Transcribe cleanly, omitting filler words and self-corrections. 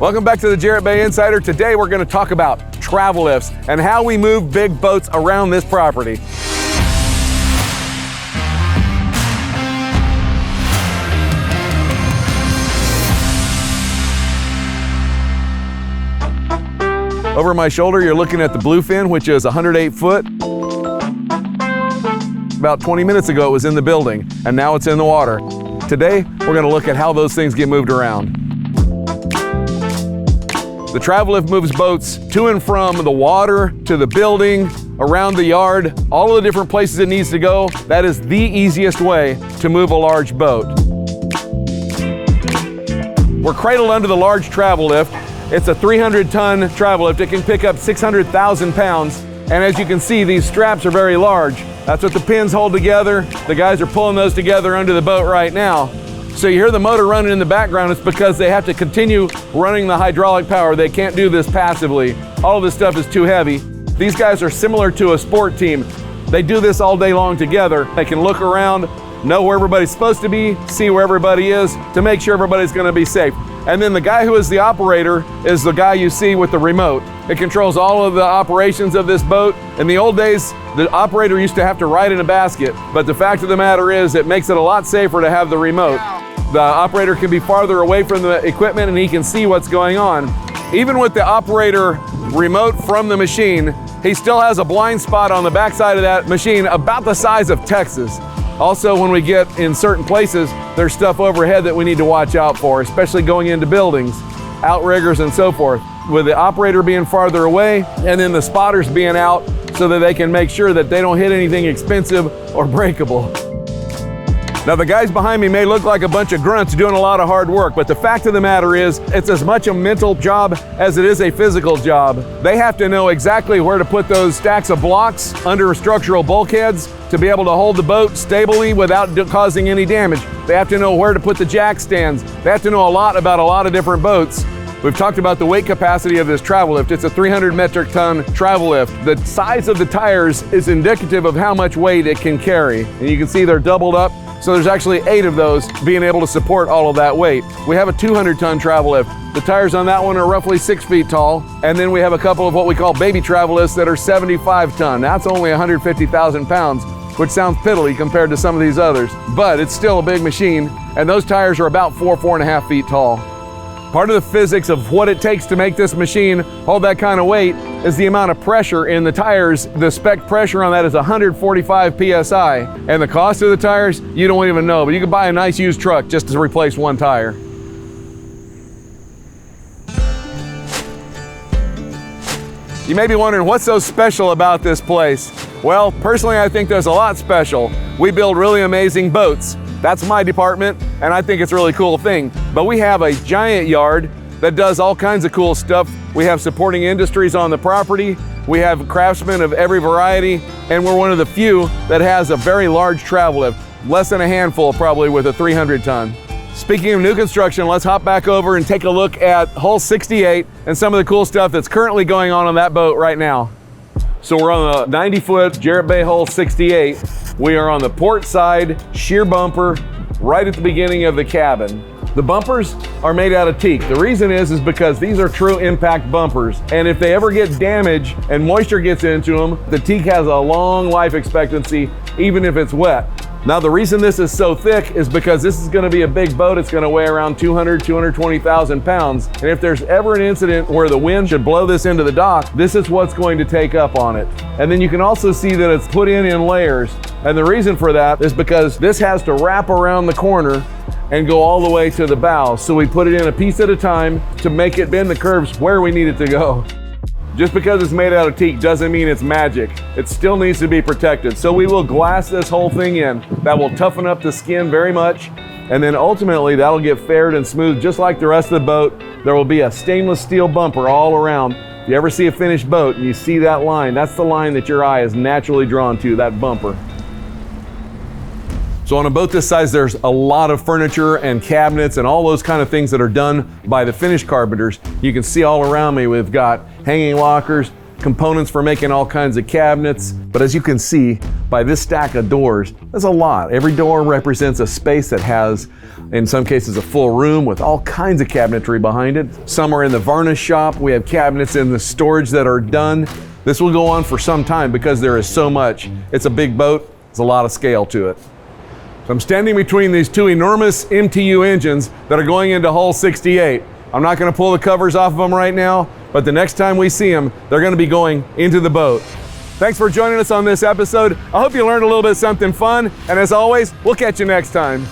Welcome back to the Jarrett Bay Insider. Today we're going to talk about travel lifts and how we move big boats around this property. Over my shoulder, you're looking at the Bluefin, which is 108 foot. About 20 minutes ago, it was in the building, and now it's in the water. Today, we're going to look at how those things get moved around. The travel lift moves boats to and from the water, to the building, around the yard, all of the different places it needs to go. That is the easiest way to move a large boat. We're cradled under the large travel lift. It's a 300-ton travel lift. It can pick up 600,000 pounds. And as you can see, these straps are very large. That's what the pins hold together. The guys are pulling those together under the boat right now. So you hear the motor running in the background. It's because they have to continue running the hydraulic power. They can't do this passively. All of this stuff is too heavy. These guys are similar to a sport team. They do this all day long together. They can look around, know where everybody's supposed to be, see where everybody is to make sure everybody's going to be safe. And then the guy who is the operator is the guy you see with the remote. It controls all of the operations of this boat. In the old days, the operator used to have to ride in a basket, but the fact of the matter is it makes it a lot safer to have the remote. The operator can be farther away from the equipment and he can see what's going on. Even with the operator remote from the machine, he still has a blind spot on the backside of that machine about the size of Texas. Also, when we get in certain places, there's stuff overhead that we need to watch out for, especially going into buildings, outriggers and so forth. With the operator being farther away and then the spotters being out so that they can make sure that they don't hit anything expensive or breakable. Now the guys behind me may look like a bunch of grunts doing a lot of hard work, but the fact of the matter is it's as much a mental job as it is a physical job. They have to know exactly where to put those stacks of blocks under structural bulkheads to be able to hold the boat stably without causing any damage. They have to know where to put the jack stands. They have to know a lot about a lot of different boats. We've talked about the weight capacity of this travel lift. It's a 300 metric ton travel lift. The size of the tires is indicative of how much weight it can carry. And you can see they're doubled up. So there's actually 8 of those being able to support all of that weight. We have a 200-ton travel lift. The tires on that one are roughly 6 feet tall. And then we have a couple of what we call baby travel lifts that are 75-ton. That's only 150,000 pounds, which sounds piddly compared to some of these others. But it's still a big machine, and those tires are about 4.5 feet tall. Part of the physics of what it takes to make this machine hold that kind of weight is the amount of pressure in the tires. The spec pressure on that is 145 PSI. And the cost of the tires, you don't even know, but you can buy a nice used truck just to replace one tire. You may be wondering, what's so special about this place? Well, personally, I think there's a lot special. We build really amazing boats. That's my department, and I think it's a really cool thing. But we have a giant yard that does all kinds of cool stuff. We have supporting industries on the property. We have craftsmen of every variety, and we're one of the few that has a very large travel lift. Less than a handful probably with a 300-ton. Speaking of new construction, let's hop back over and take a look at hull 68 and some of the cool stuff that's currently going on that boat right now. So we're on the 90-foot Jarrett Bay hull 68. We are on the port side shear bumper right at the beginning of the cabin. The bumpers are made out of teak. The reason is because these are true impact bumpers. And if they ever get damaged and moisture gets into them, the teak has a long life expectancy, even if it's wet. Now the reason this is so thick is because this is going to be a big boat. It's going to weigh around 220,000 pounds. And if there's ever an incident where the wind should blow this into the dock, this is what's going to take up on it. And then you can also see that it's put in layers. And the reason for that is because this has to wrap around the corner and go all the way to the bow. So we put it in a piece at a time to make it bend the curves where we need it to go. Just because it's made out of teak doesn't mean it's magic. It still needs to be protected. So we will glass this whole thing in. That will toughen up the skin very much. And then ultimately that'll get faired and smooth just like the rest of the boat. There will be a stainless steel bumper all around. If you ever see a finished boat and you see that line, that's the line that your eye is naturally drawn to, that bumper. So on a boat this size, there's a lot of furniture and cabinets and all those kind of things that are done by the finish carpenters. You can see all around me, we've got hanging lockers, components for making all kinds of cabinets. But as you can see by this stack of doors, there's a lot. Every door represents a space that has, in some cases, a full room with all kinds of cabinetry behind it. Some are in the varnish shop. We have cabinets in the storage that are done. This will go on for some time because there is so much. It's a big boat. There's a lot of scale to it. So I'm standing between these two enormous MTU engines that are going into hull 68. I'm not going to pull the covers off of them right now, but the next time we see them, they're going to be going into the boat. Thanks for joining us on this episode. I hope you learned a little bit of something fun, and as always, we'll catch you next time.